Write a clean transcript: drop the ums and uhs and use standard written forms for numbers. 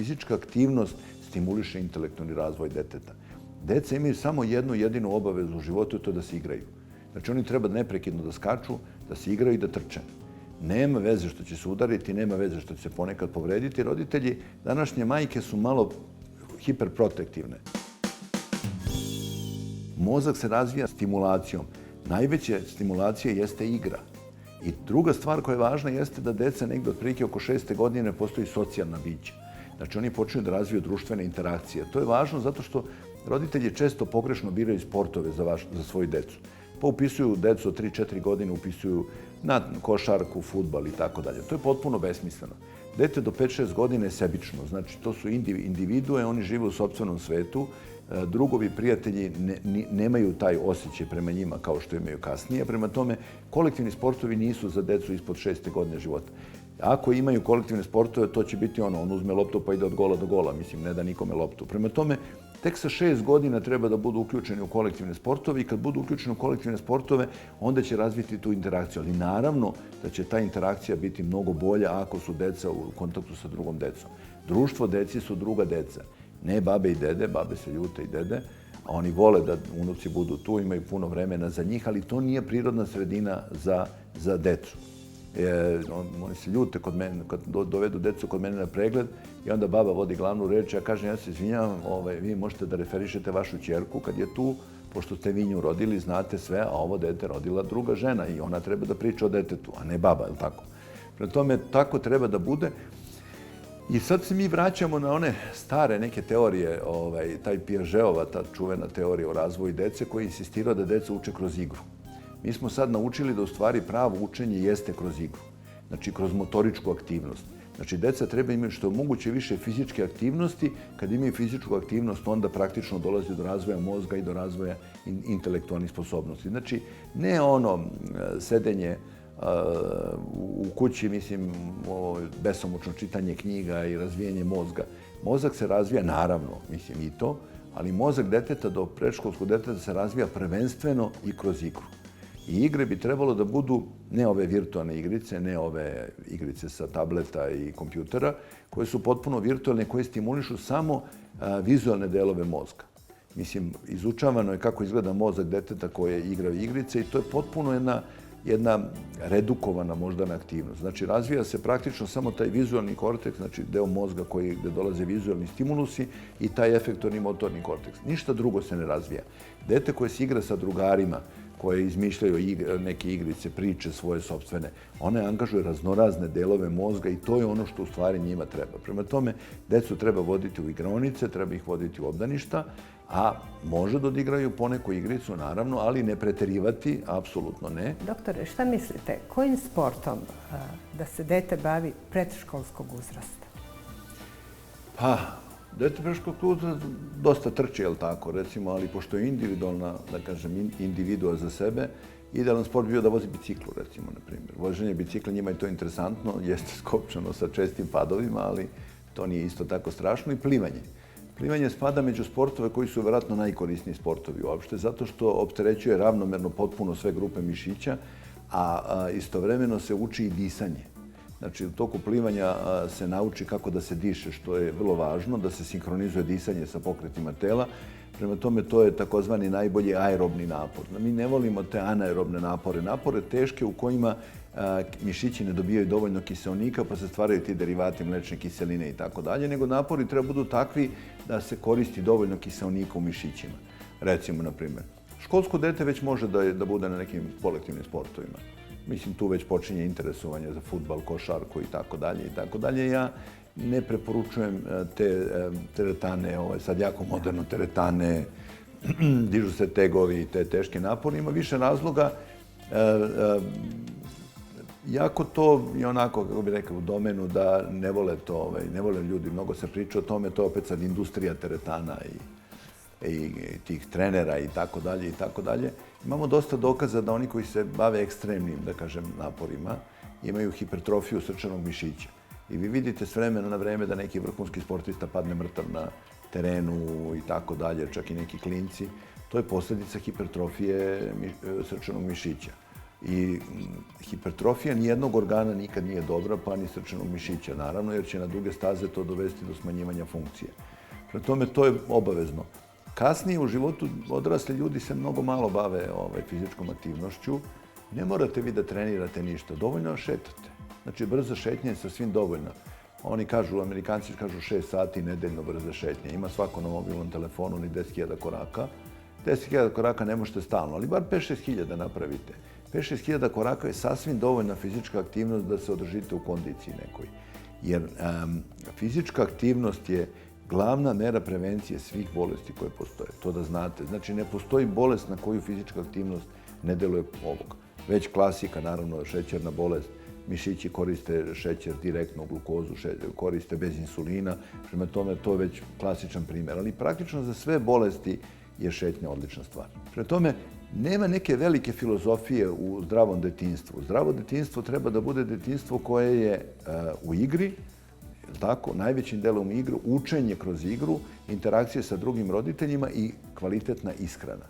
fizička aktivnost stimuliše intelektualni razvoj deteta. Deca imaju samo jednu jedinu obavezu u životu, to je da se igraju. Znači oni treba neprekidno da skaču, da se igraju i da trče. Nema veze što će se udariti, nema veze što će se ponekad povrediti. Roditelji, današnje majke su malo hiperprotektivne. Mozak se razvija stimulacijom. Najveća stimulacija jeste igra. I druga stvar koja je važna jeste da deca negdje otprilike oko 6. godine postoji socijalna bića. Znači oni počinju da razviju društvene interakcije. To je važno zato što roditelji često pogrešno biraju sportove za svoju decu. Pa upisuju decu od 3-4 godine, upisuju na košarku, fudbal i tako dalje. To je potpuno besmisleno. Dete do 5-6 godina je sebično. Znači to su individue, oni žive u sopstvenom svetu. Drugovi, prijatelji nemaju taj osjećaj prema njima kao što imaju kasnije. Prema tome, kolektivni sportovi nisu za decu ispod 6. godine života. Ako imaju kolektivne sportove, to će biti on uzme loptu pa ide od gola do gola, mislim, ne da nikome loptu. Prema tome, tek sa 6 godina treba da budu uključeni u kolektivne sportove i kad budu uključeni u kolektivne sportove, onda će razviti tu interakciju. Ali naravno da će ta interakcija biti mnogo bolja ako su deca u kontaktu sa drugom decom. Društvo deci su druga deca. Ne babe i dede, babe se ljute i dede, a oni vole da unuci budu tu, imaju puno vremena za njih, ali to nije prirodna sredina za decu. Oni se ljute kod mene, kad dovedu decu kod mene na pregled i onda baba vodi glavnu reč, ja kažem, ja se izvinjavam, vi možete da referišete vašu ćerku kad je tu, pošto ste vi nju rodili, znate sve, a ovo dete rodila druga žena i ona treba da priča o detetu, a ne baba, je li tako? Prema tome, tako treba da bude. I sad se mi vraćamo na one stare neke teorije, taj Piagetova, ta čuvena teorija o razvoju dece koja insistira da deca uče kroz igru. Mi smo sad naučili da u stvari pravo učenje jeste kroz igru, znači kroz motoričku aktivnost. Znači, deca treba imati što je moguće više fizičke aktivnosti. Kad imaju fizičku aktivnost, onda praktično dolazi do razvoja mozga i do razvoja intelektualnih sposobnosti. Znači, ne sedenje u kući, mislim, besomučno čitanje knjiga i razvijanje mozga. Mozak se razvija, naravno, mislim i to, ali mozak deteta do predškolskog deteta se razvija prvenstveno i kroz igru. I igre bi trebalo da budu ne ove virtualne igrice, ne ove igrice sa tableta i kompjutera, koje su potpuno virtualne, koje stimulišu samo vizualne delove mozga. Mislim, izučavano je kako izgleda mozak deteta koje igra igrice i to je potpuno jedna redukovana moždana aktivnost. Znači, razvija se praktično samo taj vizualni korteks, znači deo mozga gdje dolaze vizualni stimulusi i taj efektorni motorni korteks. Ništa drugo se ne razvija. Dete koje se igra sa drugarima, koje izmišljaju neke igrice, priče svoje sopstvene, one angažuju raznorazne delove mozga i to je ono što u stvari njima treba. Prema tome, decu treba voditi u igraonice, treba ih voditi u obdaništa, a može da odigraju poneku igricu, naravno, ali ne preterivati, apsolutno ne. Doktore, šta mislite, kojim sportom da se dete bavi predškolskog uzrasta? Pa, dete predškolskog uzrasta dosta trči, jel tako, recimo, ali pošto je individualna, da kažem, individua za sebe, idealan sport bi bio da vozi biciklu, recimo, na primjer. Voženje bicikla, njima je to interesantno, jeste skopčano sa čestim padovima, ali to nije isto tako strašno, i plivanje. Plivanje spada među sportove koji su vjerojatno najkorisniji sportovi uopšte, zato što opterećuje ravnomerno potpuno sve grupe mišića, a istovremeno se uči i disanje. Znači, u toku plivanja se nauči kako da se diše, što je vrlo važno, da se sinhronizuje disanje sa pokretima tela. Prema tome, to je takozvani najbolji aerobni napor. Mi ne volimo te anaerobne napore. Napore teške u kojima mišići ne dobijaju dovoljno kiseonika, pa se stvaraju ti derivati mlečne kiseline i tako dalje, nego napori treba budu takvi da se koristi dovoljno kiseonika u mišićima. Recimo, na primjer, školsko dete već može da bude na nekim kolektivnim sportovima. Mislim, tu već počinje interesovanje za fudbal, košarku i tako dalje i tako dalje. Ja ne preporučujem te teretane, sad jako moderno teretane, dižu se tegovi i te teške napore. Ima više razloga. Jako to je onako, kako bih rekao, u domenu da ne vole to, ne vole ljudi, mnogo se priča o tome, to je opet sad industrija teretana i tih trenera i tako dalje i tako dalje. Imamo dosta dokaza da oni koji se bave ekstremnim, da kažem, naporima, imaju hipertrofiju srčanog mišića. I vi vidite s vremena na vreme da neki vrhunski sportista padne mrtav na terenu i tako dalje, čak i neki klinci. To je posljedica hipertrofije srčanog mišića. I hipertrofija nijednog organa nikad nije dobra, pa ni srčanog mišića, naravno, jer će na duge staze to dovesti do smanjivanja funkcije. Prema tome, to je obavezno. Kasnije u životu odrasli ljudi se mnogo malo bave fizičkom aktivnošću. Ne morate vi da trenirate ništa, dovoljno šetate. Znači, brza šetnja je sasvim dovoljna. Oni kažu, Amerikanci kažu 6 sati nedeljno brza šetnja. Ima svako na mobilnom telefonu ni 10.000 koraka. 10.000 koraka ne možete stalno, ali bar 5-6 hiljada napravite. 5-6 hiljada koraka je sasvim dovoljna fizička aktivnost da se održite u kondiciji nekoj. Jer fizička aktivnost je glavna mera prevencije svih bolesti koje postoje. To da znate. Znači, ne postoji bolest na koju fizička aktivnost ne deluje ovog. Već klasika, naravno, šećerna bolest. Mišići koriste šećer direktno, glukozu koriste bez insulina. Prema tome, to je već klasičan primjer. Ali praktično za sve bolesti je šetnja odlična stvar. Prema tome, nema neke velike filozofije u zdravom detinjstvu. Zdravo detinjstvo treba da bude detinjstvo koje je u igri, tako, najvećim delom igru, učenje kroz igru, interakcije sa drugim roditeljima i kvalitetna ishrana.